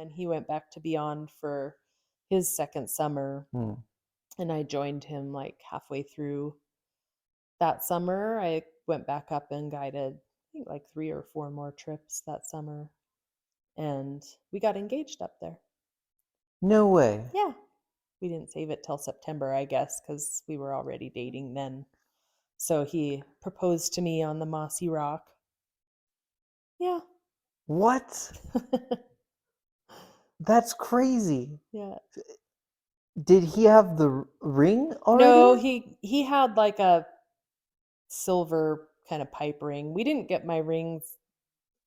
and he went back to Beyond for his second summer, Mm. and I joined him like halfway through that summer. I went back up and guided, I think, like 3 or 4 more trips that summer, and we got engaged up there. No way. Yeah. We didn't save it till September, I guess, because we were already dating then. So he proposed to me on the mossy rock. Yeah. What? That's crazy. Yeah. Did he have the ring No, already? he had like a silver kind of pipe ring. We didn't get my rings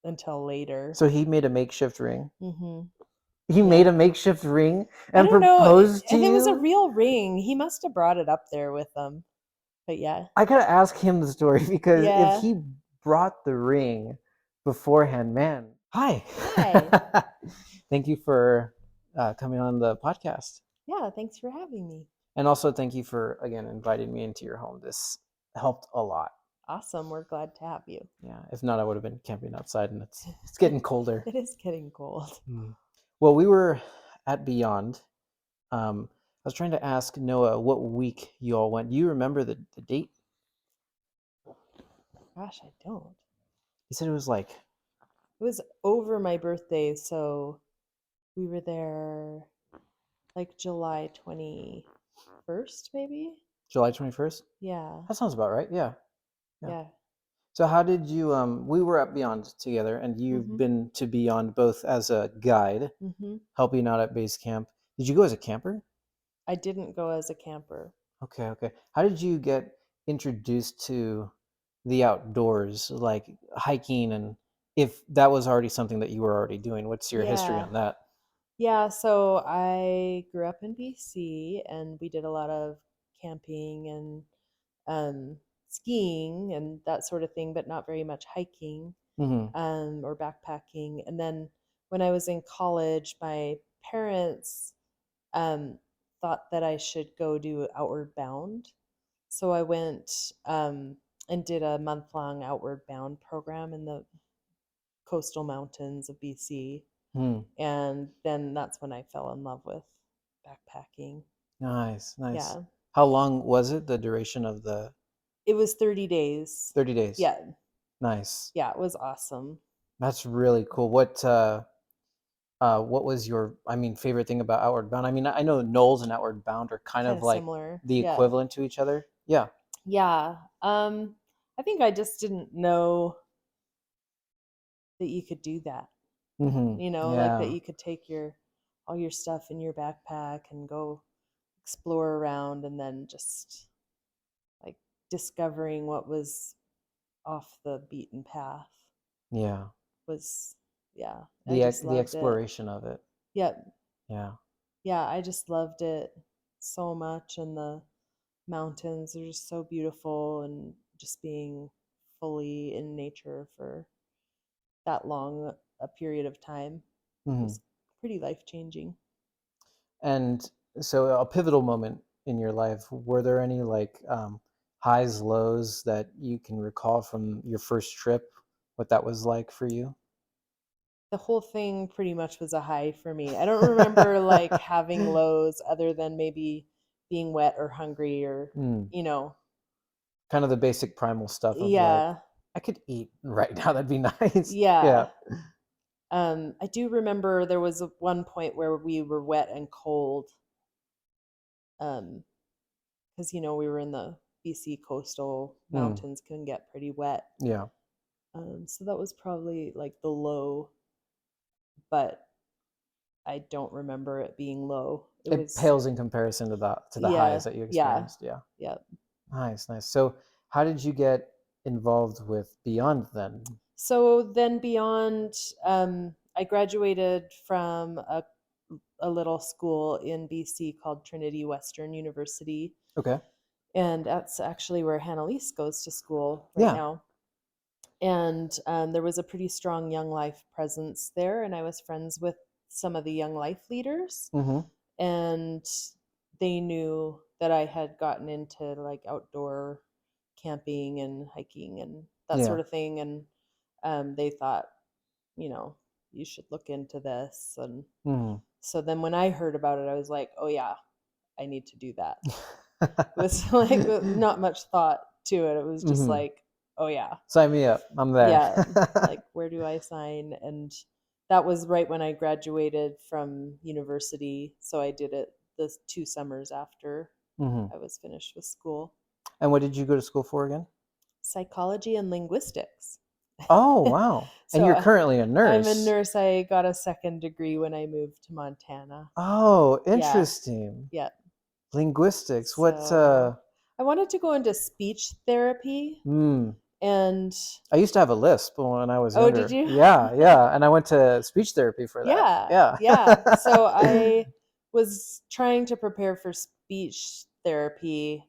until later. So he made a makeshift ring. Mhm. He made Yeah. a makeshift ring I and don't know, proposed to if it was a you? real ring. He must have brought it up there with him. But yeah. I gotta ask him the story because if Yeah. he brought the ring beforehand, man. Hi. Hi. Thank you for coming on the podcast. Yeah, thanks for having me. And also thank you for, again, inviting me into your home. This helped a lot. Awesome. We're glad to have you. Yeah. If not, I would have been camping outside and it's getting colder. It is getting cold. Mm. Well, we were at Beyond. I was trying to ask Noah what week you all went. Do you remember the date? Gosh, I don't. He said it was like It was over my birthday, so we were there like July 21st, maybe? July 21st. Yeah. That sounds about right. Yeah. Yeah. Yeah. So how did you we were at Beyond together and you've Mhm. been to Beyond both as a guide, Mhm. helping out at base camp. Did you go as a camper? I didn't go as a camper. Okay, okay. How did you get introduced to the outdoors, like hiking, and if that was already something that you were already doing? What's your history Yeah. on that? Yeah, so I grew up in BC and we did a lot of camping and skiing and that sort of thing, but not very much hiking. Mm-hmm. Or backpacking. And then when I was in college, my parents um, thought that I should go do Outward Bound. So I went and did a month-long Outward Bound program in the coastal mountains of BC. Hmm. And then that's when I fell in love with backpacking. Nice, nice. Yeah. How long was it, the duration of the It was 30 days. 30 days? Yeah. Nice. Yeah, it was awesome. That's really cool. What was your, I mean, favorite thing about Outward Bound? I mean, I know Knowles and Outward Bound are kind Kind of of like similar. the Yeah. equivalent to each other. Yeah. Yeah. I think I just didn't know that you could do that. Mm-hmm. You know, like that Yeah. you could take your all your stuff in your backpack and go explore around and then just like discovering what was off the beaten path Yeah. was yeah, I just The loved it. exploration of it. Yeah. Yeah. Yeah, I just loved it so much and the mountains are just so beautiful and just being fully in nature for that long a period of time Mm-hmm. was pretty life changing. And so a pivotal moment in your life, were there any like highs, lows that you can recall from your first trip, what that was like for you? The whole thing pretty much was a high for me. I don't remember like having lows other than maybe being wet or hungry or, Mm. you know, Kind of the basic primal stuff of like, yeah, I could eat right now, that'd be nice. Yeah. yeah. I do remember there was one point where we were wet and cold, because we were in the BC coastal Mm. mountains, can get pretty wet. Yeah. So that was probably like the low, but I don't remember it being low. It It was, pales in comparison to the highs yeah, that you yeah, experienced. Yeah. yeah. Nice, nice. So how did you get involved with Beyond then? So then beyond, I graduated from a little school in BC called Trinity Western University. Okay. And that's actually where Hannah-Lise goes to school right Yeah. now. And there was a pretty strong Young Life presence there. And I was friends with some of the Young Life leaders. Mm-hmm. And they knew that I had gotten into like outdoor camping and hiking and that Yeah. sort of thing. And they thought, you know, you should look into this. And Mhm. so then when I heard about it, I was like, oh yeah, I need to do that. It was like not much thought to it. It was just Mhm. like, oh yeah, Sign me up. I'm there. yeah, like where do I sign? And that was right when I graduated from university. So I did it the 2 summers after Mhm. I was finished with school. And what did you go to school for again? Psychology and linguistics. Oh, wow. And So you're currently a I'm a nurse. nurse. I got a second degree when I moved to Montana. Oh, Yeah, interesting. yeah. Linguistics. What So I wanted to go into speech therapy. hmm. And I used to have a lisp when I was oh, did younger. you? Yeah, yeah. And I went to speech therapy for that. Yeah, Yeah. yeah. So I was trying to prepare for speech therapy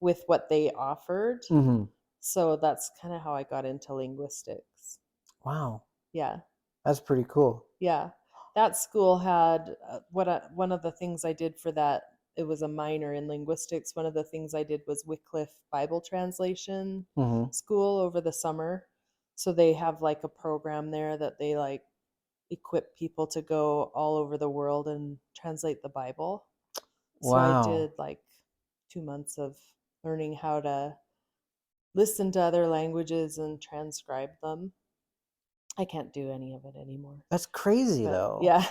with what they offered. hmm. So that's kind of how I got into linguistics. Wow. Yeah. That's pretty cool. Yeah. That school had one of the things I did for that, it was a minor in linguistics. One of the things I did was Wycliffe Bible translation hmm. school over the summer. So they have like a program there that they like equip people to go all over the world and translate the Bible. So I Wow. did like 2 months of learning how to listen to other languages and transcribe them. I can't do any of it anymore. That's crazy But though. yeah.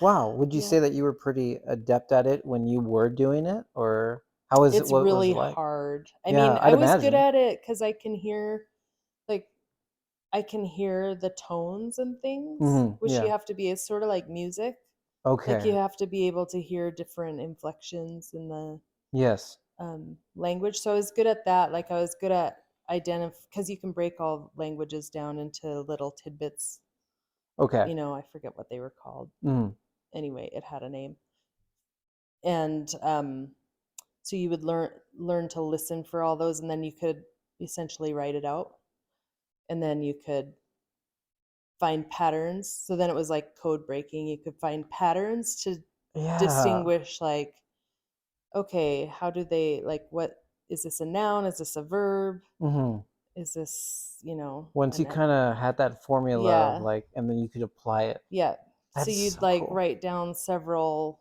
Wow. Would you Yeah. say that you were pretty adept at it when you were doing it? Or how was it? It's What was really it like? hard. I Yeah, mean, I'd I was good imagine. at it because like, I can hear the tones and things, which you Yeah. have to be, it's sort of like music. Like you Okay. have to be able to hear different inflections in the Yes. language. So I was good at that. Like I was good at identify because you can break all languages down into little tidbits. Okay. You know, I forget what they were called. Mhm. Anyway, it had a name, and so you would learn to listen for all those, and then you could essentially write it out, and then you could find patterns. So then it was like code breaking. You could find patterns to Yeah. distinguish like, okay, how do they like, what is this, a noun, is this a verb, hmm. is this, Once you an kind of had that formula of yeah, like, and then you could apply it. yeah. So That's you'd so like cool. write down several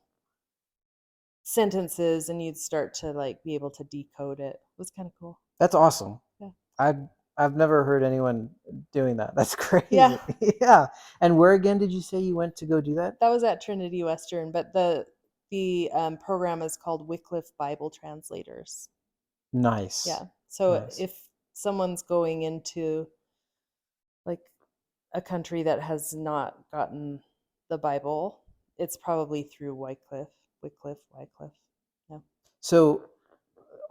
sentences and you'd start to like be able to decode it. It was kind of cool. That's awesome. Yeah. I've I've never heard anyone doing that. That's Yeah. crazy. Yeah. And where again did you say you went to go do that? That was at Trinity Western, but the program is called Wycliffe Bible Translators. Nice. Yeah. So Nice. if someone's going into like a country that has not gotten the Bible, it's probably through Wycliffe. Yeah. So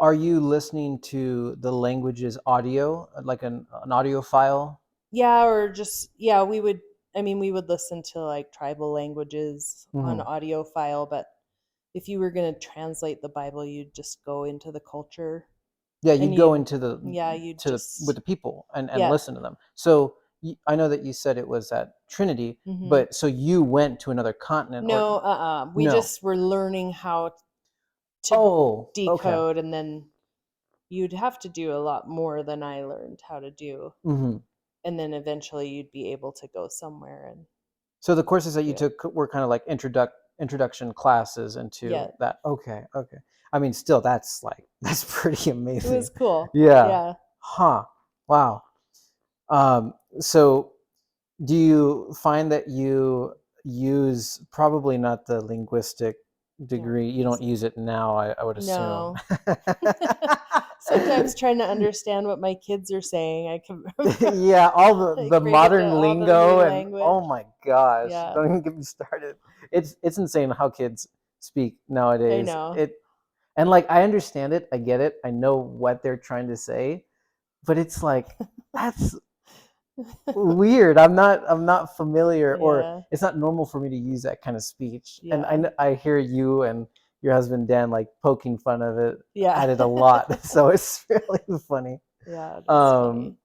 are you listening to the language's audio, like an audio file? Yeah, or just yeah, we would listen to like tribal languages on hmm. audio file, but if you were going to translate the Bible, you'd just go into the culture Yeah, and you'd go into the you'd to the with just the people and yeah. listen to them. So I know that you said it was at Trinity, Mhm. but so you went to another continent or No, we no? just were learning how to Oh, okay. decode, and then you'd have to do a lot more than I learned how to do. hmm. And then eventually you'd be able to go somewhere and So the courses that do you it. took were kind of like introduction classes Yeah. into that. Okay, okay. I mean, still, that's like that's pretty It was amazing. cool. Yeah. Yeah. Huh. Wow. So do you find that you use probably not the linguistic Don't degree? You use don't it. use it now, I would assume. No. Sometimes trying to understand what my kids are saying, I can Yeah, all the like the break it modern to all the lingo new and language. oh my gosh, Yeah. don't even get me started. It's insane how kids speak I nowadays. know. It and like I understand it, I get it, I know what they're trying to say, but it's like that's weird. I'm not familiar, or Yeah. it's not normal for me to use that kind of speech. And Yeah. I hear you and your husband Dan like poking fun of it Yeah. at it a lot, so it's really funny. Yeah, that's Um, funny.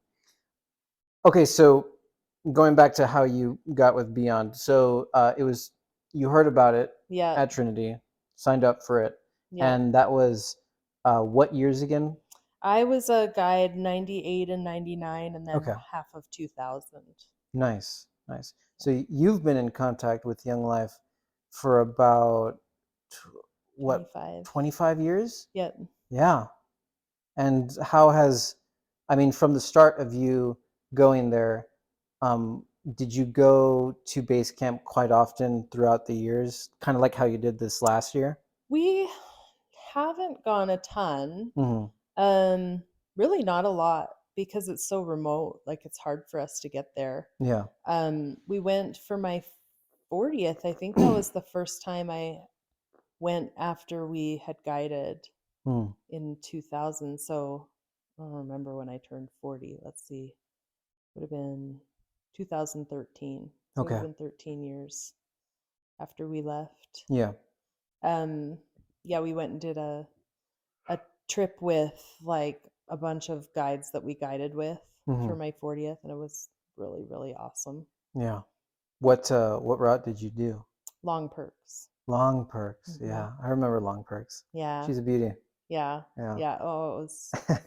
okay, so going back to how you got with Beyond, so it was you heard about it Yeah. at Trinity, signed up for it, Yeah. and that was what years again? I was a guide 98 and 99 and then Okay, half of 2000. nice, nice. So you've been in contact with Young Life for about what, 25. 25 years? Yep. Yeah. And how has, I mean, from the start of you going there, um, did you go to base camp quite often throughout the years? Kind of like how you did this last year? We haven't gone a ton. Hmm. Um, Really not a lot because it's so remote. Like it's hard for us to get there. Yeah. We went for my 40th. I think that was the first time I went after we had guided Mm. in 2000. So I don't remember when I turned 40. Let's see. Would have been 2013. So it would have Okay. been 13 years after we left. Yeah. Um, yeah, we went and did a trip with like a bunch of guides that we guided with for Hmm. my 40th, and it was really, really awesome. Yeah. What route did you do? Long perks. Long Perks. Hmm. Yeah, I remember Long Perks. Yeah, She's a beauty. yeah, Yeah. yeah. Oh,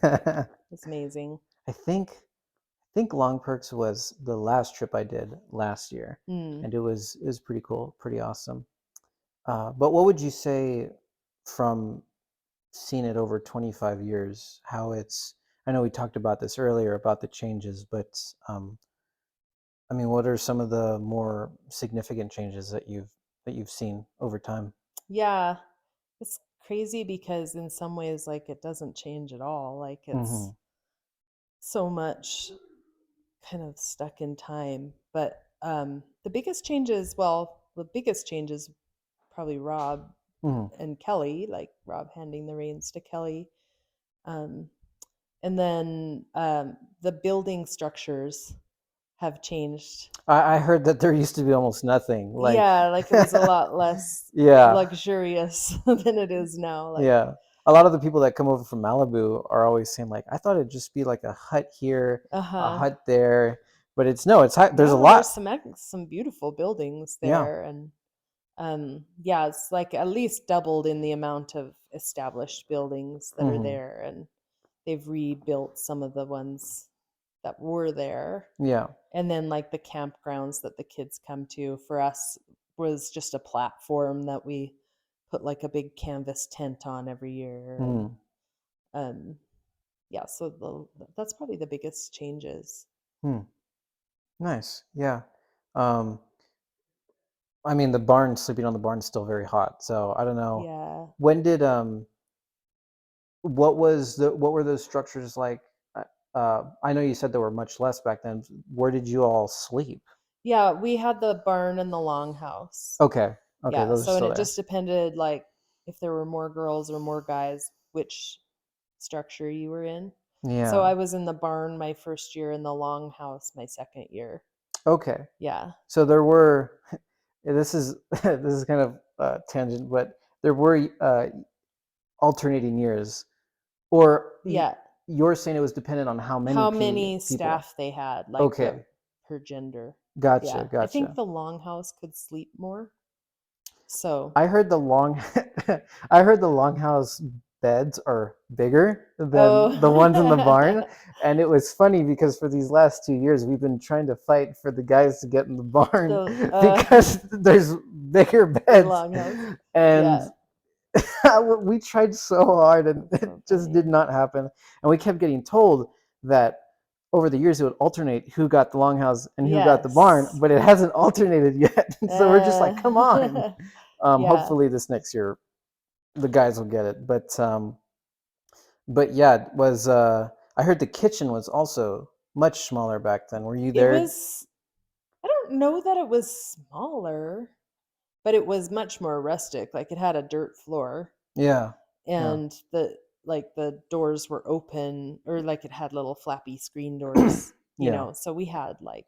I it was amazing. think Long Perks was the last trip I did last year, Mm. and it was pretty cool, pretty awesome. But what would you say from seeing it over 25 years, how it's, I know we talked about this earlier about the changes, but I mean, what are some of the more significant changes that you've seen over time? Yeah, it's crazy because in some ways, like it doesn't change at all. Like it's Hmm. so much kind of stuck in time. But the biggest changes, well, the biggest changes probably Rob Hmm. and Kelly, like Rob handing the reins to Kelly. Um, and then the building structures have changed. I heard that there used to be almost nothing. Like, Yeah, like it was a lot less yeah, luxurious than it is now. Like, yeah. A lot of the people that come over from Malibu are always saying like, I thought it'd just be like a hut here, uh a huh. hut there, but it's no, it's high. There's a No, lot. there's some beautiful buildings Yeah. there, and yeah, it's like at least doubled in the amount of established buildings that are Hmm. there, and they've rebuilt some of the ones that were there. Yeah. And then like the campgrounds that the kids come to for us was just a platform that we put like a big canvas tent on every year. And Mm. um yeah, so that's probably the biggest changes. Hmm. Nice. Yeah. Um, I mean, the barn, sleeping on the barn is still very hot. So I don't know. Yeah. When did what were those structures like? I know you said there were much less back then. Where did you all sleep? Yeah, we had the barn and the longhouse. Okay. Okay, Yeah, those are so and still it there. just depended like if there were more girls or more guys, which structure you were in. So Yeah. I was in the barn my first year and the longhouse my second year. Okay. Yeah. So there were. This is this is kind of tangent, but there were alternating years, or Yeah. you're saying it was dependent on how many How many people. staff they had, like the Okay. per gender. Gotcha. Yeah. I think Gotcha. the longhouse could sleep more. So, I heard the long I heard the longhouse beds are bigger than the ones in the barn. oh, And it was funny because for these last 2 years we've been trying to fight for the guys to get in the barn the because there's bigger the beds. longhouse. And Yeah. we tried so hard and That's it so just did funny. not happen. And we kept getting told that over the years it would alternate who got the longhouse and who got the barn, Yes. but it hasn't alternated yet. So we're just like, come on. Uh, yeah. Hopefully this next year the guys will get it. But yeah, it was I heard the kitchen was also much smaller back then. Were you It there? was, I don't know that it was smaller, but it was much more rustic. Like it had a dirt floor Yeah. Yeah. and the doors were open, or like it had little flappy screen doors, Yeah. so we had like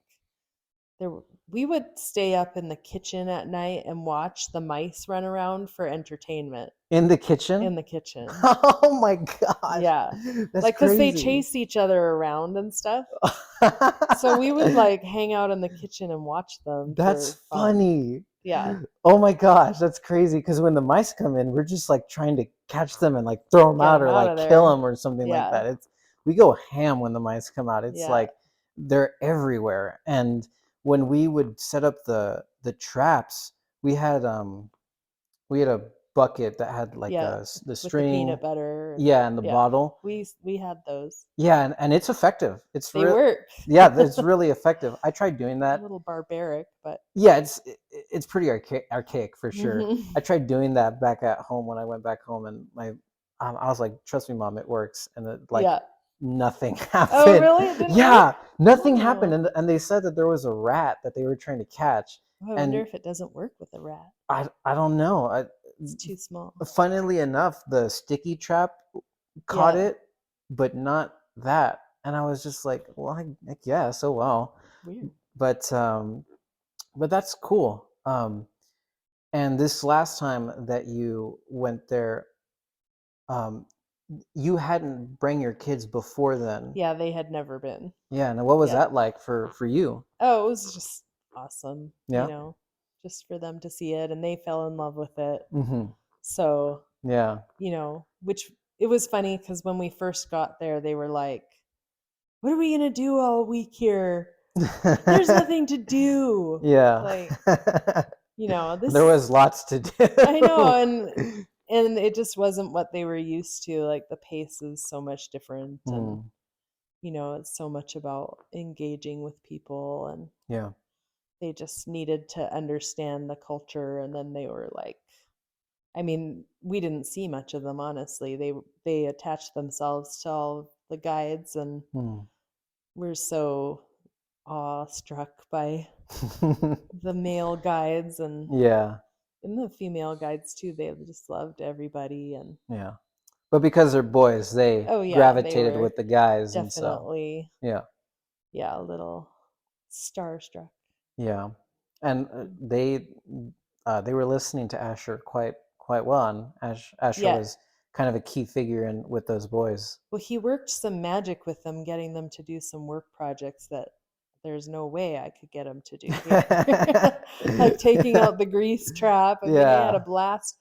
we would stay up in the kitchen at night and watch the mice run around for entertainment In the kitchen? in the kitchen. Oh my gosh. Yeah. That's Like cuz they crazy. chase each other around and stuff. So we would like hang out in the kitchen and watch them That's for fun. funny. Yeah. Oh my gosh, that's crazy. Because when the mice come in, we're just like trying to catch them and like throw them Get out them or out like of kill there. them or something like Yeah. that. We go ham when the mice come out. It's Yeah. like they're everywhere. And when we would set up the traps, we had um we had a bucket that had like Yeah, the with the string, peanut butter and yeah, and the yeah, bottle. we had those. Yeah, and it's effective. It's They real. work. Yeah, it's really effective. I tried doing A that. little barbaric, but Yeah, it's pretty archaic for sure. mhm. I tried doing that back at home when I went back home, and I was like, "Trust me, mom, it works." And like Yeah. nothing Oh, happened. really? It didn't work? Yeah, nothing happened, Oh. and they said that there was a rat that they were trying to catch, Oh, I wonder and if it doesn't work with a rat. I don't know. It's too small. Funnily enough, the sticky trap caught Yeah. it, but not that. And I was just like, well, I guess, oh well. Weird. But that's cool. And this last time that you went there, um, you hadn't bring your kids before then. Yeah, they had never been. Yeah. And what was Yeah. that like for you? Oh, it was just awesome, Yeah. just for them to see it, and they fell in love with it. Mm-hmm. So, Yeah. which it was funny because when we first got there, they were like, "What are we gonna do all week here? There's nothing to do." Yeah. Like, There this was lots to I know, do. and it just wasn't what they were used to. Like the pace is so much different, and Hmm. it's so much about engaging with people, and Yeah. they just needed to understand the culture. And then they were like, I mean, we didn't see much of them, honestly. They attached themselves to all of the guides, and Hmm. we're so awestruck by the male guides, Yeah. and the female guides too. They just loved everybody, and Yeah. But because they're boys, they oh yeah, they gravitated were with the guys, and so definitely, yeah, yeah, a little starstruck. yeah, and they were listening to Asher quite well, and Asher Yeah. was kind of a key figure in with those boys. Well, he worked some magic with them, getting them to do some work projects that there's no way I could get them to do here. Like taking out the grease trap. I mean, they had a Yeah, blast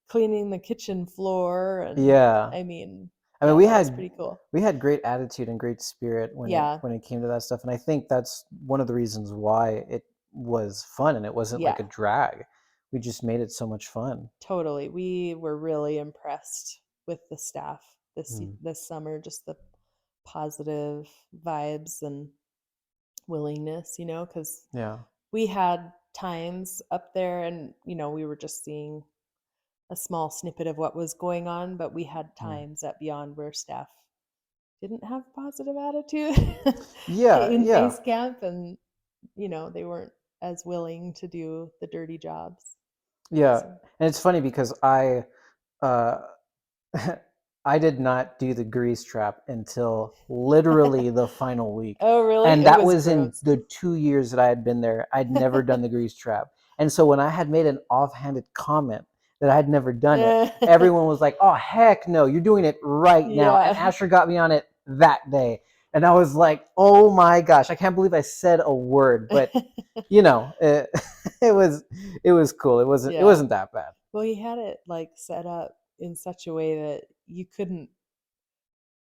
cleaning the kitchen floor, and yeah. I mean, I mean, yeah, that was pretty cool. we had great attitude and great spirit Yeah. when it came to that stuff, and I think that's one of the reasons why it was fun and it wasn't like Yeah. a drag. We just made it so much fun. Totally. We were really impressed with the staff Mm, this summer, just the positive vibes and willingness, because yeah. we had times up there, and we were just seeing a small snippet of what was going on, but we had Mm. times at Beyond where staff didn't have positive attitude Yeah, in yeah, base camp, and they weren't as willing to do the dirty jobs. yeah. So, And it's funny because uh, I did not do the grease trap until literally the final week. oh, really? And It that was was in gross. the 2 years that I had been there. I'd never done the grease trap. And so when I had made an offhanded comment that I had never done it, everyone was like, oh, heck no, you're doing it right now. And Yeah. Asher got me on it that day. And I was like, oh my gosh, I can't believe I said a word. But, it, it was cool. It Yeah. wasn't that bad. Well, he had it like set up in such a way that you couldn't.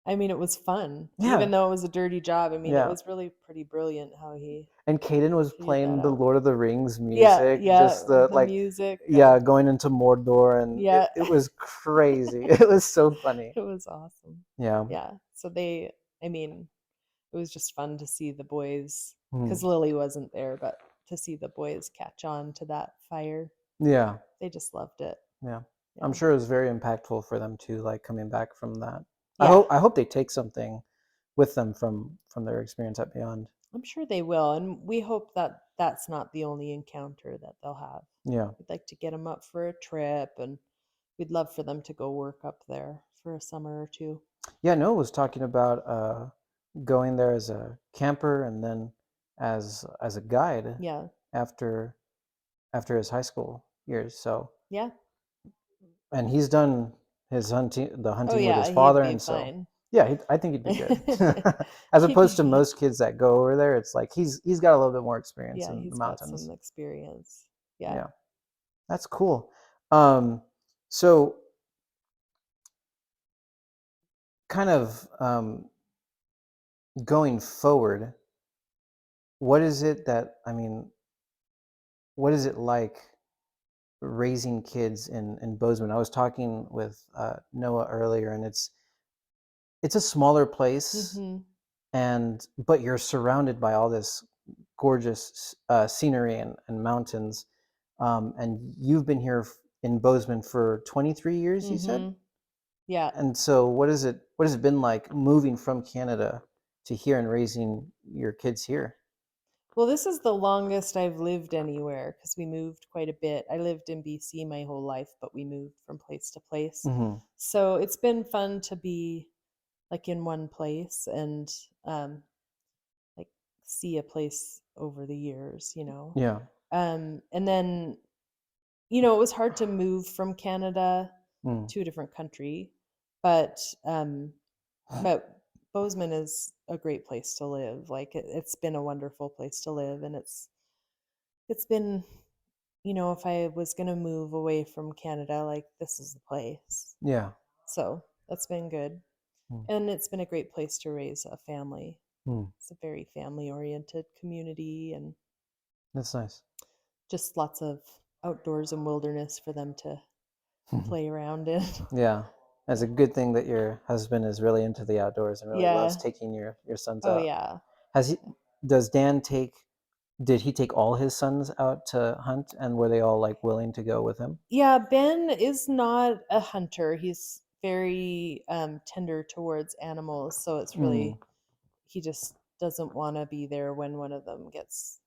I mean, it was fun, Yeah, even though it was a dirty job. I mean, it yeah. was really pretty brilliant how he And Caden was figured that playing the out. Lord of the Rings Yeah, music, yeah, just the the like, music, yeah, going into Mordor, and yeah, it was crazy. It was so funny. it was awesome. Yeah. Yeah, so I mean, it was just fun to see the boys, because Mm. Lily wasn't there, but to see the boys catch on to that fire, Yeah. they just loved it. Yeah. I'm Yeah, sure it was very impactful for them too, like coming back from that. yeah, I hope they take something with them from their experience at Beyond. I'm sure they will, and we hope that that's not the only encounter that they'll have. Yeah. We'd like to get them up for a trip, and we'd love for them to go work up there for a summer or two. Yeah, Noah was talking about going there as a camper and then as a guide Yeah, after his high school years. So, yeah. and he's done the Oh hunting with his yeah, he'd father, be and so fine. yeah, I think he'd be good. As He'd be opposed to fine. most kids that go over there, it's like he's got a little bit more experience Yeah, in the he's got mountains. some experience. Yeah. Yeah, that's cool. Um, so kind of going forward, what is it that, I mean, what is it like raising kids in Bozeman? I was talking with Noah earlier, and it's a smaller place, Mhm. and but you're surrounded by all this gorgeous scenery and mountains. And you've been here in Bozeman for 23 years, you said? Mhm. Yeah. And so what has it been like moving from Canada to here and raising your kids here? Well, this is the longest I've lived anywhere because we moved quite a bit. I lived in BC my whole life, but we moved from place to place. Hmm. So it's been fun to be like in one place and like see a place over the years, you know. Yeah. And then, it was hard to move from Canada Mm. to a different country, but but Bozeman is a great place to live. Like it's been a wonderful place to live, and it's been, if I was gonna move away from Canada, like this is the place. Yeah. So that's been good, Mm. and it's been a great place to raise a family. Mm. It's a very family oriented community, and That's nice. just lots of outdoors and wilderness for them to play around in. Yeah. It's a Yeah. good thing that your husband is really into the outdoors and really loves Yeah. taking your sons Oh out. yeah. Has he Yeah. does Dan take did he take all his sons out to hunt, and were they all like willing to go with him? Yeah, Ben is not a hunter. He's very tender towards animals, so it's Mm. really he just doesn't want to be there when one of them gets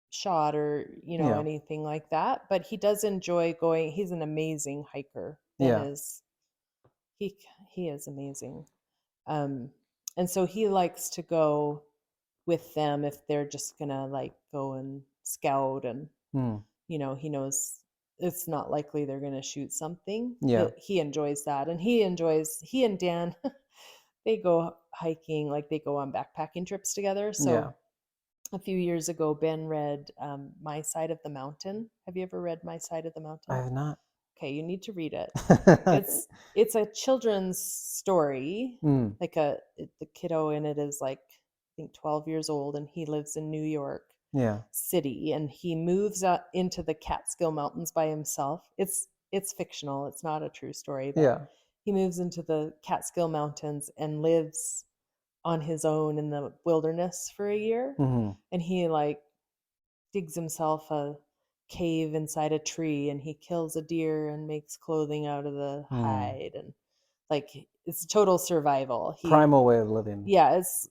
shot or, Yeah. anything like that. But he does enjoy going. He's an amazing hiker. Ben Yeah. is he he is amazing. Um and so he likes to go with them if they're just gonna like go and scout, and Mm. he knows it's not likely they're gonna shoot something. Yeah. He enjoys that, and he and Dan they go hiking, like they go on backpacking trips together. Yeah. So a few years ago, Ben read My Side of the Mountain. Have you ever read My Side of the I Mountain? have not. Okay, you need to read it. It's a children's story. Mm. Like the kiddo in it is like I think 12 years old, and he lives in New York Yeah. City, and he moves out into the Catskill Mountains by himself. It's fictional. It's not a true story, but Yeah. he moves into the Catskill Mountains and lives on his own in the wilderness for a year. Mhm. And he like digs himself a cave inside a tree, and he kills a deer and makes clothing out of the Mm. hide, and like it's total survival. Primal way of living. Yeah, it's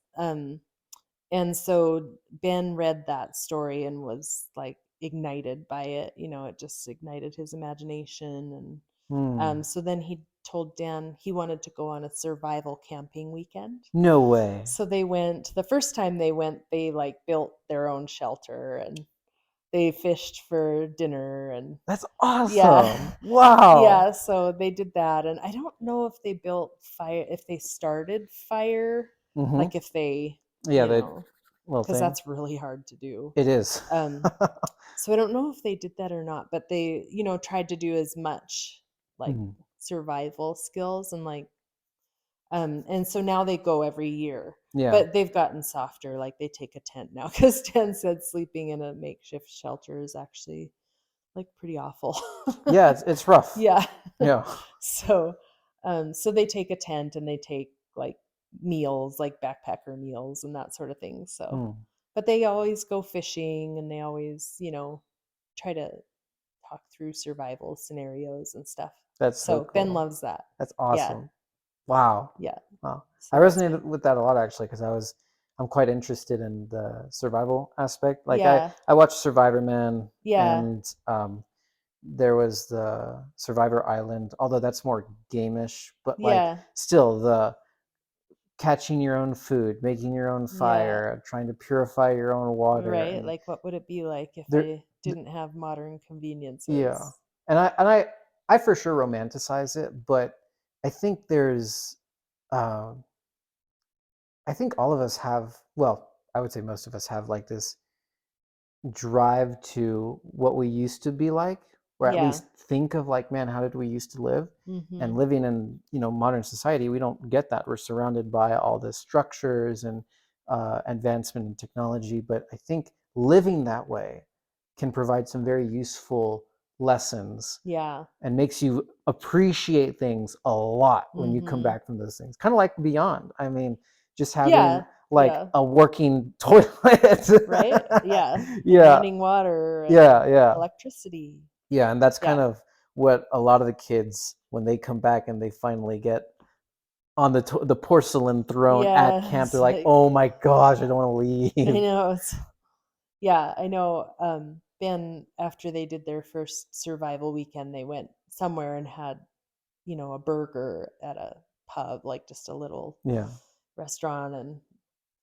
and so Ben read that story and was like ignited by it. It just ignited his imagination, and Mm. so then he told Dan he wanted to go on a survival camping weekend. No way. So they went. The first time they went, they like built their own shelter, and they fished for dinner, and That's yeah. awesome. Wow. Yeah, so they did that, and I don't know if they built fire, if they started fire, Mhm. like if they, Yeah, the little because thing. that's really hard to do. It is. Um, so I don't know if they did that or not, but they, tried to do as much like Mhm. survival skills, and like and so now they go every year. Yeah. But they've gotten softer, like they take a tent now because Dan said sleeping in a makeshift shelter is actually like pretty awful. Yeah, it's rough. Yeah. Yeah. So so they take a tent, and they take like meals, like backpacker meals and that sort of thing. So Mm. but they always go fishing, and they always, try to talk through survival scenarios and stuff. That's so So Ben cool. loves that. That's Yeah. awesome. Wow. Yeah. Wow. I So that's resonated good. with that a lot actually because I'm quite interested in the survival aspect. Like Yeah. I watched Survivor Man, Yeah. and there was the Survivor Island, although that's more gamish, but like Yeah. still the catching your own food, making your own Yeah. fire, trying to purify your own water, Right. and Like what would it be like if there, I didn't have modern yeah, conveniences? and I for sure romanticize it, but I think there's, um, I think all of us have, well, I would say most of us have like this drive to what we used to be like, or at Yeah. least think of like, man, how did we used to live? And Mhm. living in, modern society, we don't get that. We're surrounded by all the structures and advancement in technology, but I think living that way can provide some very useful lessons Yeah. and makes you appreciate things a lot when you come Mhm. back from those things. Kind of like Beyond. I mean, just having Yeah. like Yeah. a working toilet. Right? Yeah. And Yeah, running water yeah, and yeah, electricity. yeah. And that's kind Yeah. of what a lot of the kids, when they come back and they finally get on the porcelain throne at Yeah. camp, they're It's like, like, "Oh my gosh, I don't want to I leave." know. Yeah, I know. Ben, after they did their first survival weekend, they went somewhere and had, a burger at a pub, like just a little Yeah. restaurant. And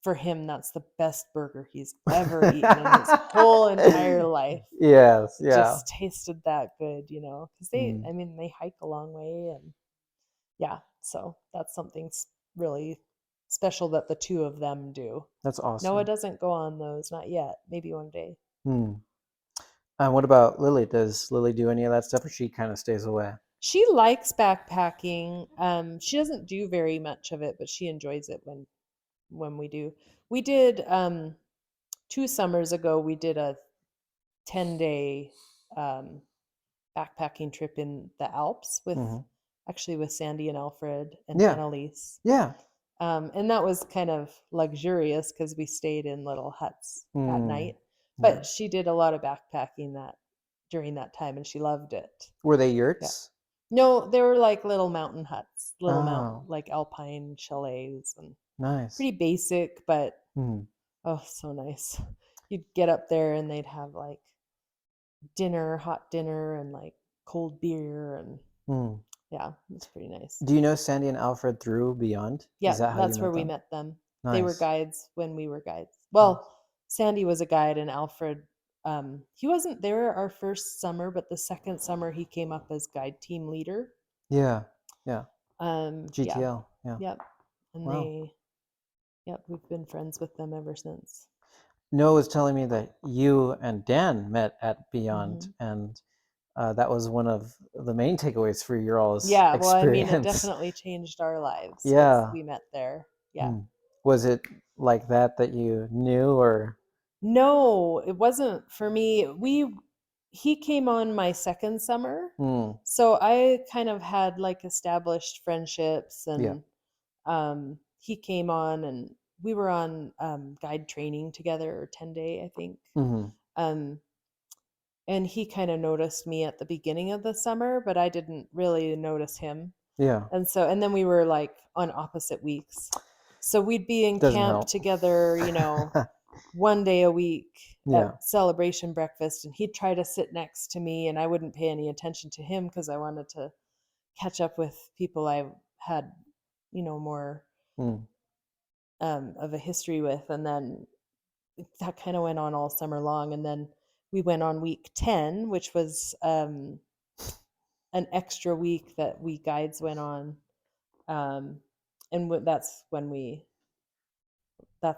for him, that's the best burger he's ever eaten in his whole entire life. Yes, It yeah. just tasted that good, because Mm, they hike a long way. And yeah, so that's something really special that the two of them do. that's Noah awesome. doesn't go on those, not yet. Maybe one day. Hmm. And what about Lily? Does Lily do any of that stuff, or she kind of stays away? She likes backpacking. She doesn't do very much of it, but she enjoys it when we do. We did 2 summers ago. We did a 10-day um, backpacking trip in the Alps Hmm. with Sandy and Alfred and Yeah, Annalise. yeah. And that was kind of luxurious because we stayed in little huts at Hmm. night. Yeah. But she did a lot of backpacking that during that time, and she loved it. Were they Yeah. yurts? No, they were like little mountain huts, little mountain, Oh, like alpine chalets, and nice. pretty basic, but Hmm. oh, so nice. You'd get up there and they'd have like hot dinner, and like cold beer. And Hmm. yeah, it's pretty nice. Do you know Sandy and Alfred through Beyond? Is Yeah, that how you that's where met we them? met them. They were Nice. guides when we were guides. Nice. Well, Sandy was a guide, and Alfred, he wasn't there our first summer, but the second summer he came up as guide team leader. Yeah. Yeah. Yeah, GTL. Yeah. yep. And Wow. yep, we've been friends with them ever since. Noah was telling me that you and Dan met at Beyond, Hmm. and that was one of the main takeaways for your all's Yeah, well, I mean, it experience. definitely changed our lives because Yeah. we met there. Yeah. Hmm. Was it like that you knew, or? No, it wasn't for me. He came on my second summer. Hmm. So I kind of had like established friendships, Yeah. and he came on, and we were on guide training together, or 10-day, I think. Hmm. Um, and he kind of noticed me at the beginning of the summer, but I didn't really notice him. Yeah. And then we were like on opposite weeks. So we'd be in Doesn't camp help. together, 1 day a week Yeah. at celebration breakfast, and he'd try to sit next to me, and I wouldn't pay any attention to him because I wanted to catch up with people I had, more Hmm. of a history with. And then that kind of went on all summer long. And then we went on week 10, which was an extra week that we guides went on. Um, and that's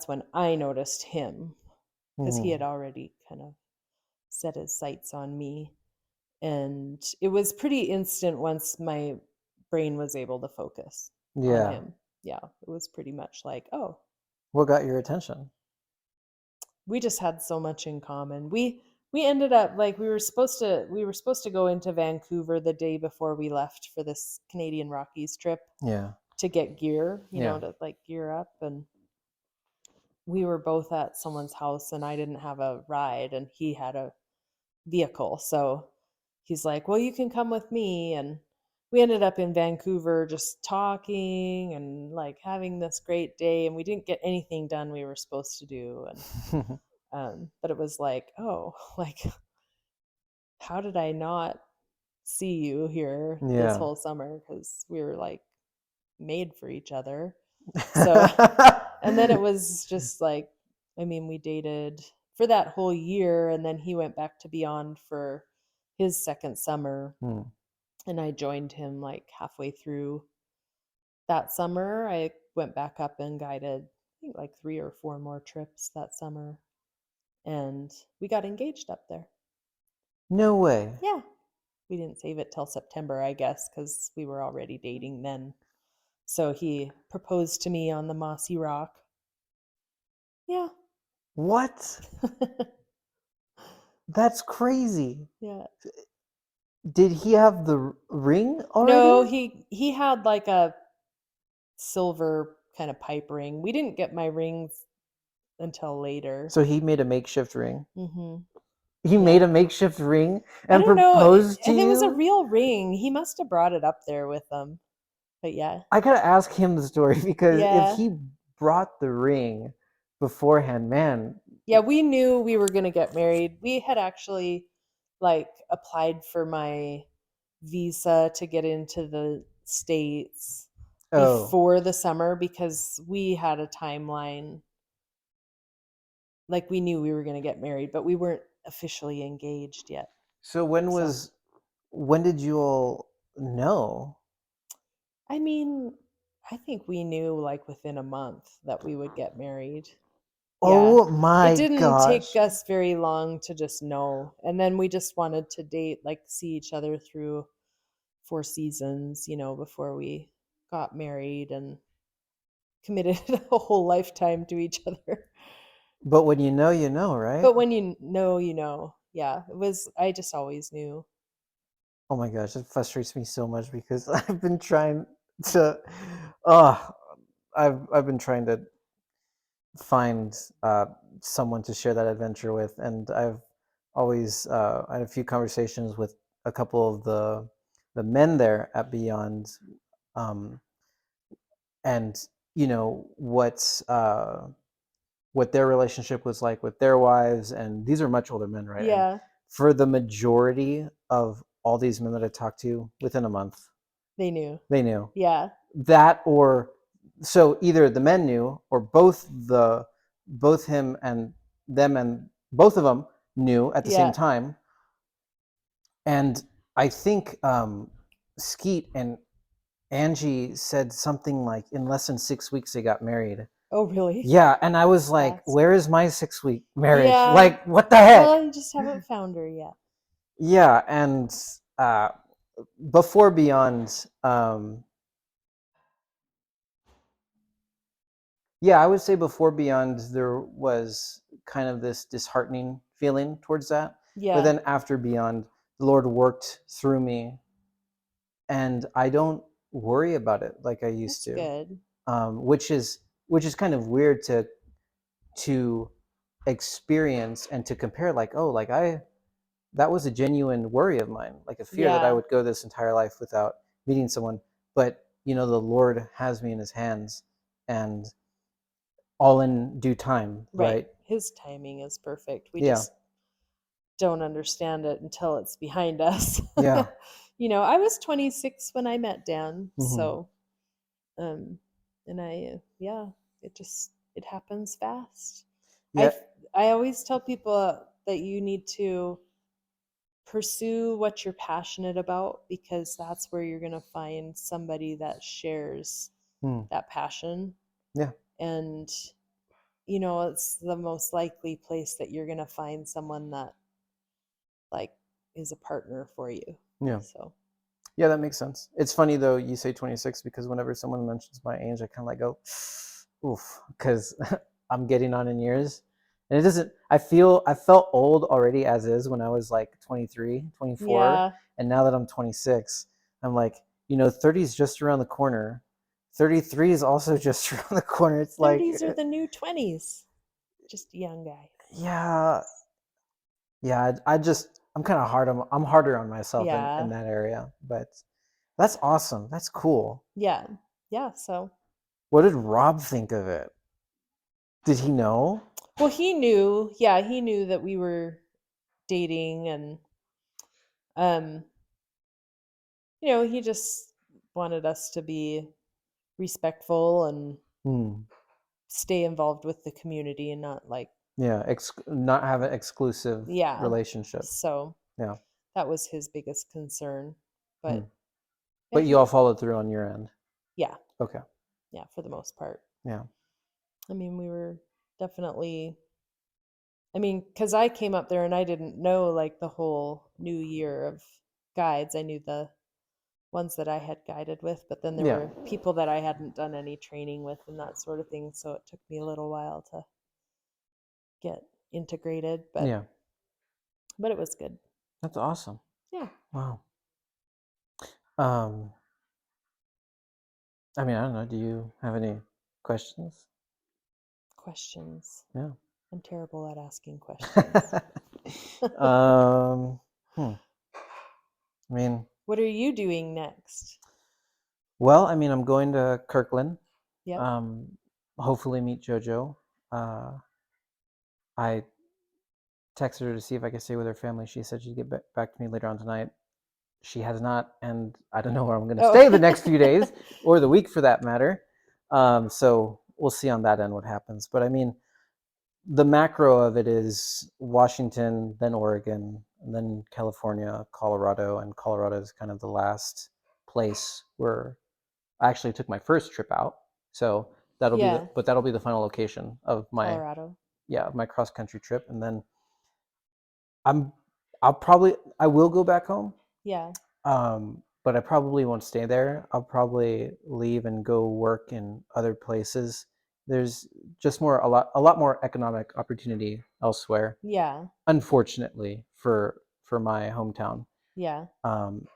when I noticed him, because he had Hmm. already kind of set his sights on me. And it was pretty instant once my brain was able to focus on Yeah. him. Yeah, it was pretty much like, oh, What got your attention? we just had so much in common. We ended up like we were supposed to go into Vancouver the day before we left for this Canadian Rockies trip Yeah. to get gear, Yeah. to like gear up. And we were both at someone's house, and I didn't have a ride and he had a vehicle. So he's like, "Well, you can come with me." And we ended up in Vancouver just talking and like having this great day, and we didn't get anything done we were supposed to do. And but it was like, oh, like, how did I not see you here this Yeah. whole summer? Because we were like made for each other. So, and then it was just like, I mean, we dated for that whole year, and then he went back to Beyond for his second summer, Hmm. and I joined him like halfway through that summer. I went back up and guided, I think, like 3 or 4 more trips that summer, and we got engaged up there. No way. Yeah, we didn't save it till September, I guess, because we were already dating then. So he proposed to me on the mossy rock. Yeah. What? That's crazy. Yeah. Did he have the ring No, already? he had like a silver kind of pipe ring. We didn't get my rings until later. So he made a makeshift ring. Mhm. He made Yeah. a makeshift ring I and don't know, proposed to and it was a you? real ring. He must have brought it up there with him. But yeah. I gotta ask him the story because if Yeah. he brought the ring beforehand, man. Yeah, we knew we were going to get married. We had actually like applied for my visa to get into the States Oh, before the summer because we had a timeline. Like we knew we were going to get married, but we weren't officially engaged yet. so So, when did you all know? I mean, I think we knew like within a month that we would get married. Yeah. Oh It my didn't take gosh. us very long to just know. And then we just wanted to date, like see each other through 4 seasons, before we got married and committed a whole lifetime to each other. But when you know, right? But when you know, you know. Yeah, I just always knew. Oh my gosh, it frustrates me so much because I've been trying to oh, I've been trying to find someone to share that adventure with, and I've always I had a few conversations with a couple of the men there at Beyond, um, and you know what their relationship was like with their wives, and these are much older men, right? And Yeah, for the majority of all these men that I talked to, within a month, they knew. they knew Yeah, that, or so either the men knew, or both him and them and both of them knew at the same yeah. time. And I think Skeet and Angie said something like in less than 6 weeks they got married. Oh, really? Yeah, and I was like, That's where is cool. my 6 week marriage? Yeah. Like, what the heck? Well, you just haven't found her yet. Yeah, and uh, before Beyond, yeah, I would say before Beyond, there was kind of this disheartening feeling towards that. But Yeah, then after Beyond, the Lord worked through me, and I don't worry about it like I used that's to, good. which is kind of weird to experience and to compare. Like, oh, like I that was a genuine worry of mine, like a fear that I Yeah, would go this entire life without meeting someone. But the Lord has me in His hands, and all in due time, right. right? His timing is perfect. We Yeah, just don't understand it until it's behind us. yeah, I was 26 when I met Dan, hmm, so um and yeah, it happens fast. yeah, I I always tell people that you need to pursue what you're passionate about because that's where you're going to find somebody that shares hmm, that passion yeah, and it's the most likely place that you're going to find someone that like is a partner for you. yeah, So, yeah. That makes sense. It's funny though you say 26 because whenever someone mentions my age, I kind of like go, oof, because I'm getting on in years, and it doesn't. I felt old already as is when I was like 23, 24, yeah, and now that I'm 26, I'm like, 30 is just around the corner. 33 is also just around the corner. It's like, 30s are the new 20s. Just a young guy. yeah, yeah. I'm kind of I'm harder on myself in Yeah. that area, but that's awesome. That's cool. Yeah. Yeah, so What did Rob think of it? Did he know? well, he knew that we were dating and um he just wanted us to be respectful and Hmm. stay involved with the community and not like Yeah, not have an exclusive yeah. relationship. So Yeah. that was his biggest concern. Hmm. But yeah, But you all followed through on your end. yeah, Okay. yeah, for the most part. Yeah. I mean, we were definitely because I came up there and I didn't know like the whole new year of guides. I knew the ones that I had guided with, but then there Yeah. were people that I hadn't done any training with and that sort of thing. So it took me a little while to get integrated, Yeah, but it was good. that's awesome. Yeah. Wow. Um, I mean, I don't know. Do you have any questions? Questions. Yeah. I'm terrible at asking questions. um, hmm. I mean, What are you doing next? well, I mean, I'm going to Kirkland. Yep. Um, hopefully meet JoJo. Uh, I texted her to see if I could stay with her family. She said she'd get back to me later on tonight. She has not, and I don't know where I'm going to Oh. stay the next few days or the week for that matter. So we'll see on that end what happens. But I mean, the macro of it is Washington, then Oregon, and then California, Colorado, and Colorado is kind of the last place where I actually took my first trip out. So Yeah. that'll be the final location of my, Colorado. yeah, my cross country trip. And then I'm, I will go back home. Yeah. But I probably won't stay there. I'll probably leave and go work in other places. There's just a lot more economic opportunity elsewhere, Yeah. unfortunately for my hometown. Yeah. Um,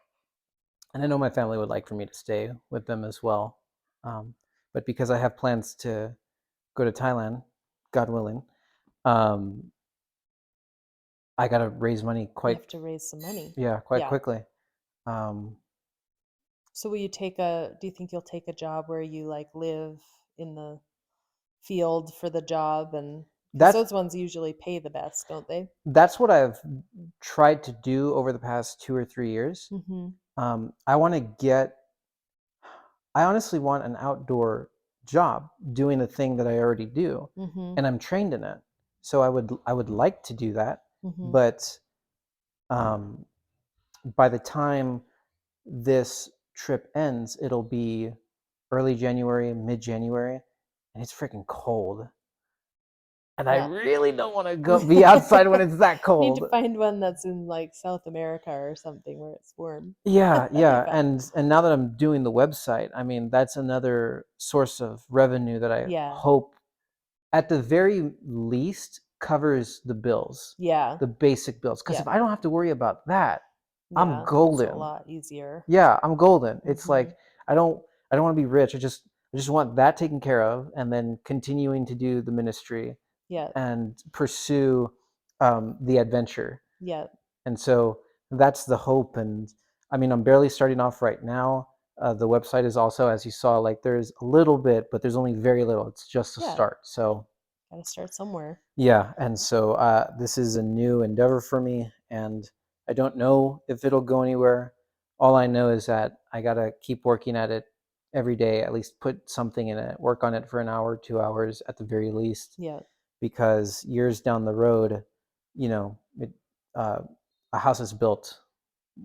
and I know my family would like for me to stay with them as well. But because I have plans to go to Thailand, God willing, um, I got to raise money You have to raise some money. quite Yeah. quickly. Um, So do you think you'll take a job where you like live in the field for the job, and because that's those ones usually pay the best, don't they? that's what I've tried to do over the past 2 or 3 years. Mm-hmm. I want to get. I honestly want an outdoor job doing a thing that I already do, Mm-hmm. and I'm trained in it. So I would like to do that, Mm-hmm. but um, by the time this trip ends, it'll be early January, mid January, and it's freaking cold. And I Yeah. really don't want to go be outside when it's that Need to cold. find one that's in like South America or something where it's warm. Yeah, That'd be yeah, fun. and now that I'm doing the website, I mean, that's another source of revenue that I Yeah. hope at the very least covers the bills, Yeah. the basic bills. Because Yeah. if I don't have to worry about that, I'm Yeah. It's a golden. lot easier. Yeah, I'm golden. It's Mm-hmm. like I don't I don't want to be rich. I just want that taken care of, and then continuing to do the ministry Yeah. and pursue the adventure. Yeah. And so that's the hope. And I mean, I'm barely starting off right now. The website is also, as you saw, like there's a little bit, but there's only very little. It's just a Yeah. start. So Got to start somewhere. yeah, and so this is a new endeavor for me, and I don't know if it'll go anywhere. All I know is that I gotta keep working at it every day, at least put something in it, work on it for an hour, 2 hours at the very least, Yeah. because years down the road, you know, uh, a house is built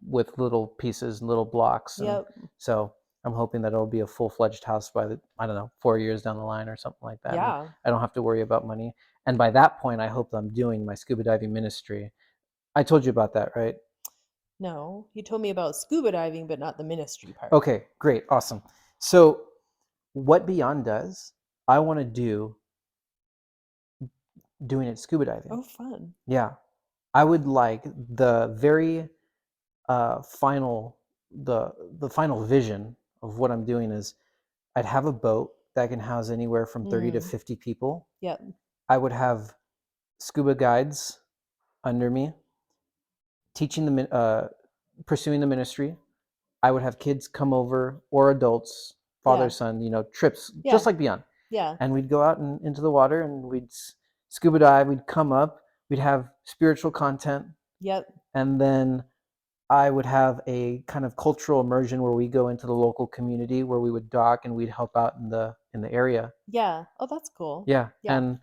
with little pieces and little blocks, and Yep. so I'm hoping that it'll be a full-fledged house by the, I don't know, 4 years down the line or something like that, and Yeah. I don't have to worry about money. And by that point, I hope I'm doing my scuba diving ministry. I told you about that, right? No, you told me about scuba diving, but not the ministry part. Okay, great, awesome. So what Beyond does, I want to do doing it scuba diving. Oh, fun. Yeah, I would like the very final the final vision of what I'm doing is I'd have a boat that can house anywhere from 30 to Mm. 50 people. Yep. I would have scuba guides under me teaching pursuing the ministry. I would have kids come over or adults, father, Yeah. son, you know, trips just Yeah. like Beyond. Yeah. And we'd go out and into the water and we'd scuba dive, we'd come up, we'd have spiritual content, Yep. and then I would have a kind of cultural immersion where we go into the local community where we would dock and we'd help out in the area. Yeah. Oh, that's cool. Yeah, Yeah. and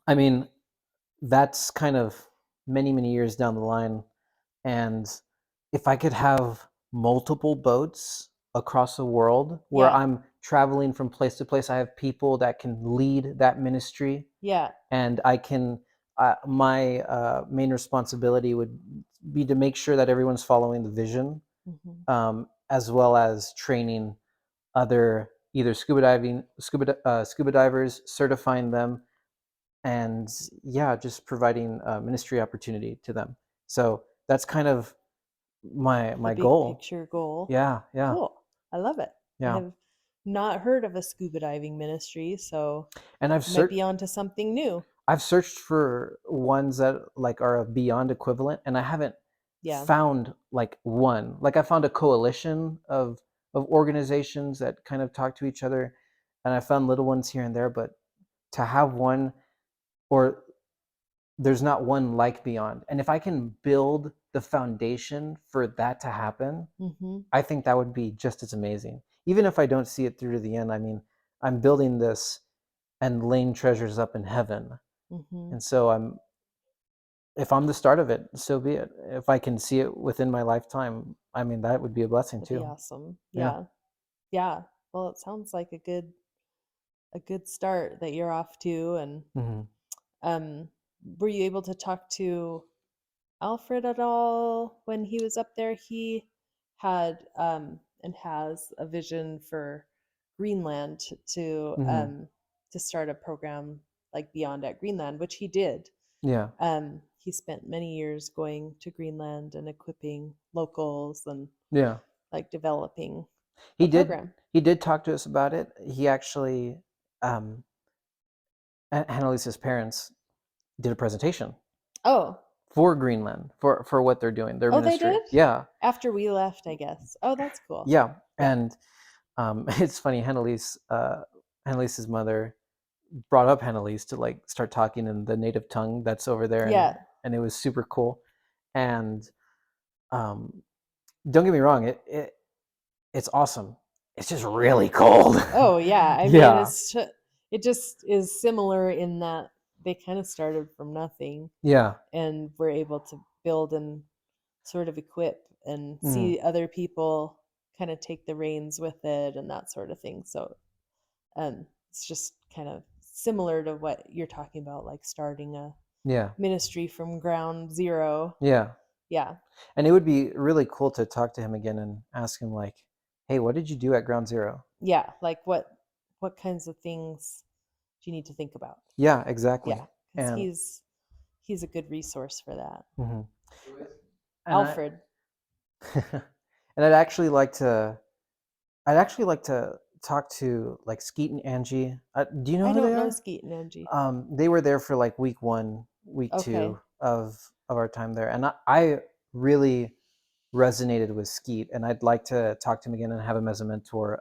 I mean that's kind of many years down the line. And if I could have multiple boats across the world where Yeah. I'm traveling from place to place, I have people that can lead that ministry, Yeah. and I can. My main responsibility would be to make sure that everyone's following the vision, Hmm. as well as training other either scuba divers, certifying them, and yeah, just providing ministry opportunity to them. So that's kind of The my big goal. picture goal. Yeah, yeah, Cool. I love it. I yeah. have not heard of a scuba diving ministry, so And you might be onto something new. I've searched for ones that like are a beyond equivalent, and I haven't Yeah. found like one. Like I found a coalition of organizations that kind of talk to each other, and I found little ones here and there, but to have one, or there's not one like Beyond. And if I can build the foundation for that to happen, Mhm. I think that would be just as amazing. Even if I don't see it through to the end, I mean, I'm building this and laying treasures up in heaven. Mhm. And so if I'm the start of it, so be it. If I can see it within my lifetime, I mean, that would be a blessing That'd be too. awesome. Yeah. Yeah. Yeah. Well, it sounds like a good start that you're off to. And Hmm. um were you able to talk to Alfred at all when he was up there? He had and has a vision for Greenland Hmm. to start a program like Beyond at Greenland, which he did. Yeah. He spent many years going to Greenland and equipping locals and Yeah. like developing a He did. program. He did talk to us about it. He actually, um, Annalise's parents did a presentation Oh, for Greenland for what they're doing, their oh, they ministry. did Yeah, after we left, I guess. Oh, that's cool. yeah. Yeah, And it's funny. Annalise's mother brought up Annalise to like start talking in the native tongue that's over there, yeah. and it was super cool. And um, don't get me wrong, it's awesome. It's just really cold. Oh, yeah. I mean, Yeah, it just is similar in that they kind of started from nothing yeah, and were able to build and sort of equip and mm, see other people kind of take the reins with it and that sort of thing. So, it's just kind of similar to what you're talking about, like starting a yeah, ministry from ground zero. yeah. Yeah. And it would be really cool to talk to him again and ask him like, "Hey, what did you do at Ground Zero?" Yeah. Like what kinds of things do you need to think about? Yeah, exactly. Yeah, because And he's a good resource for that. mhm. and I Alfred. and I'd actually like to talk to like Skeet and Angie. Do you know I who they don't know are? Skeet and Angie. They were there for like week 1, week Okay. 2 of our time there, and I really resonated with Skeet, and I'd like to talk to him again and have him as a mentor.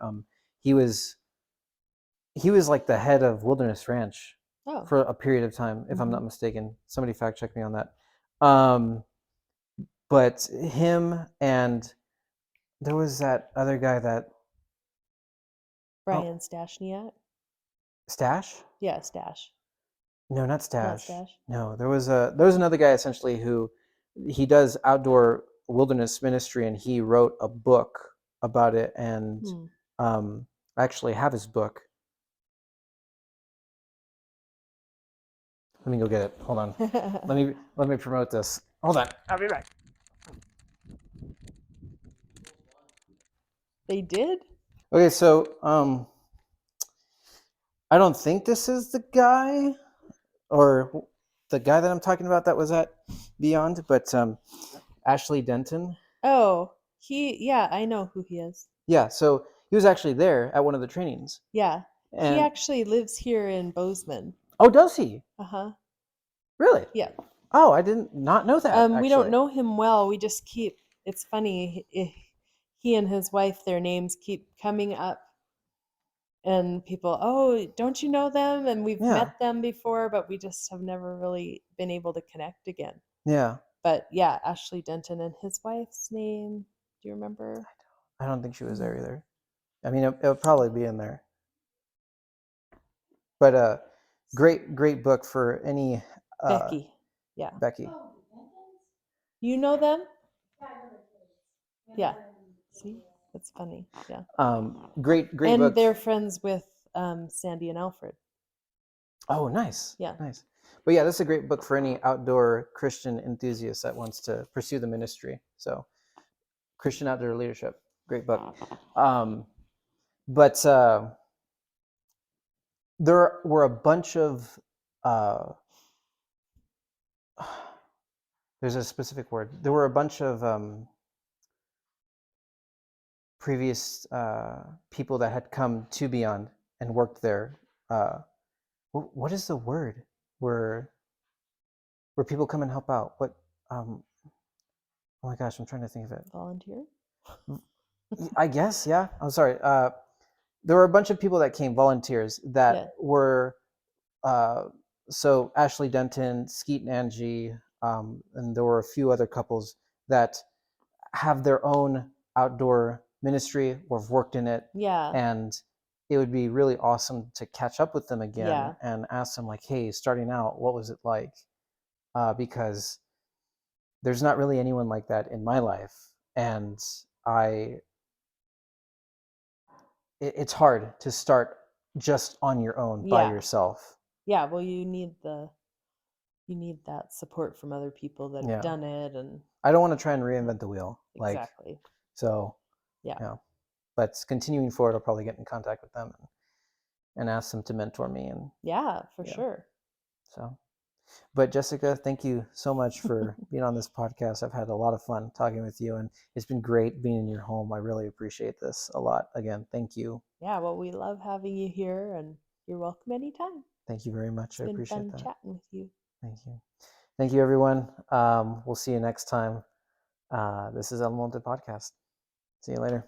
He was he was like the head of Wilderness Ranch Oh. for a period of time, if I'm Mm-hmm. not mistaken. Somebody fact check me on that. Um, but him and there was that other guy that oh Brian Stashniak. Stash. Yeah, Stash. No, not Not Stash. Stash. No, there was another guy essentially who he does outdoor wilderness ministry, and he wrote a book about it. And Hmm. I actually have his book. Let me go get it. Hold on. Let me promote this. Hold on. I'll be back. They did? Okay, so I don't think this is the guy or the guy that I'm talking about that was at Beyond, but Ashley Denton. Oh, yeah, I know who he is. Yeah, so he was actually there at one of the trainings. Yeah. He And actually lives here in Bozeman. oh, does he? Uh-huh. Really? Yeah. Oh, I didn't not know that We don't actually. know him well. We just keep, it's funny, he and his wife, their names keep coming up, and people, oh, don't you know them? And we've Yeah. met them before, but we just have never really been able to connect again. Yeah. But yeah, Ashley Denton and his wife's name. Do you remember? I don't think she was Hmm. there either. I mean, it'll probably be in there. But great book for any uh Becky. Yeah. Becky. You know them? Yeah. See? That's funny. Yeah. Great And book. they're friends with Sandy and Alfred. Oh, nice. Yeah. Nice. But yeah, this is a great book for any outdoor Christian enthusiast that wants to pursue the ministry. So, Christian Outdoor Leadership, great book. But there were a bunch of uh, there's a specific word. There were a bunch of previous people that had come to Beyond and worked there. Uh, what is the word where people come and help out? What? Um, oh my gosh, I'm trying to think of it. Volunteer? I guess, yeah. I'm sorry. There were a bunch of people that came, volunteers that Yeah. were uh, so Ashley Denton, Skeet and Angie, and there were a few other couples that have their own outdoor ministry or have worked in it, Yeah. and it would be really awesome to catch up with them again Yeah. and ask them like, hey, starting out, what was it like? Because there's not really anyone like that in my life, and I it's hard to start just on your own by Yeah. yourself. Yeah. Well, you need that support from other people that have Yeah, done it, and I don't want to try and reinvent the wheel, like, exactly. so, Yeah. you know, but continuing forward, I'll probably get in contact with them and ask them to mentor me, and Yeah, for yeah, sure. so. But Jessica, thank you so much for being on this podcast. I've had a lot of fun talking with you, and it's been great being in your home. I really appreciate this a lot. Again, thank you. Yeah, well, we love having you here, and you're welcome anytime. Thank you very much. It's I been appreciate fun that. chatting with you. Thank you. Thank you, everyone. We'll see you next time. This is El Monte Podcast. See you later.